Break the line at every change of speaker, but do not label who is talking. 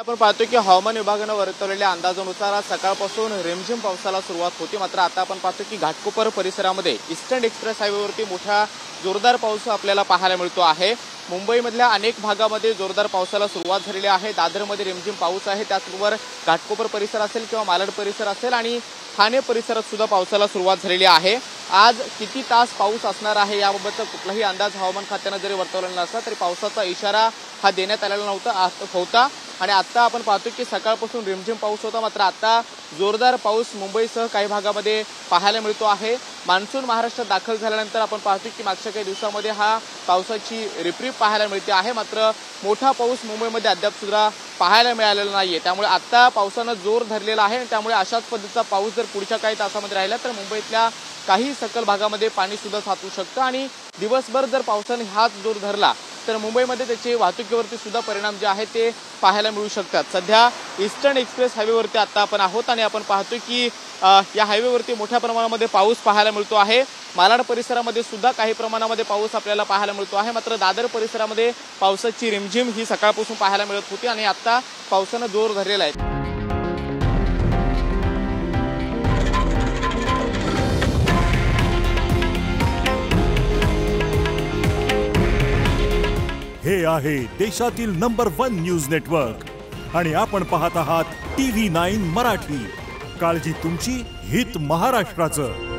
आपण पाहतो की हवामान विभागाने वर्तवलेल्या अंदाजानुसार आज सकाळपासून रिमझिम पावसाला सुरुवात होती। मात्र आता आपण पाहतो की घाटकोपर परिसरामध्ये ईस्टर्न एक्सप्रेस हायवेवरती मोठा जोरदार पाऊस आपल्याला पाहायला मिळतो आहे। मुंबईमधल्या अनेक भागामध्ये जोरदार पावसाला सुरुवात झालेली आहे। दादरमध्ये रिमझिम पाऊस आहे, त्याचबरोबर घाटकोपर परिसर असेल किंवा मालाड परिसर असेल आणि ठाणे परिसरात सुद्धा पावसाला सुरुवात झालेली आहे। आज किती तास पाऊस असणार आहे याबाबतचा कुठलाही अंदाज हवामान खात्याने जरी वर्तवलेला नसला तरी पावसाचा इशारा हा देण्यात आलेला होता आणि आता आपण पाहतो की सकाळपासून रिमझिम पाऊस होता, मात्र आता जोरदार पाऊस मुंबईसह काही भागामध्ये पाहायला मिळतो आहे। मान्सून महाराष्ट्रात दाखल झाल्यानंतर आपण पाहतो की मागच्या काही दिवसांमध्ये हा पावसाची रिपरिप पाहायला मिळते आहे, मात्र मोठा पाऊस मुंबईमध्ये अद्याप सुद्धा पाहायला मिळालेला नाहीये। त्यामुळे आता पावसानं जोर धरलेला आहे। त्यामुळे अशाच पद्धतीचा पाऊस जर पुढच्या काही तासामध्ये राहिला तर मुंबईतल्या काही सखल भागामध्ये पाणी सुद्धा साचू शकतं आणि दिवसभर जर पावसाने हाच जोर धरला तर मुंबईमध्ये त्याचे वाहतुकीवरती सुद्धा परिणाम जे आहेत ते पाहायला मिळू शकतात। सध्या ईस्टर्न एक्सप्रेस हायवेवरती आता आपण आहोत आणि आपण पाहतोय की या हायवेवरती मोठ्या प्रमाणामध्ये पाऊस पाहायला मिळतो आहे। मालाड परिसरामध्ये सुद्धा काही प्रमाणामध्ये पाऊस आपल्याला पाहायला मिळतो आहे, मात्र दादर परिसरामध्ये पावसाची रिमझिम ही सकाळपासून पाहायला मिळत होती आणि आता पावसानं जोर धरलेला आहे।
हे आहे देशातील नंबर 1 न्यूज नेटवर्क आणि आपण पाहत आहात TV9 मराठी। काळजी तुमची, हित महाराष्ट्राचं।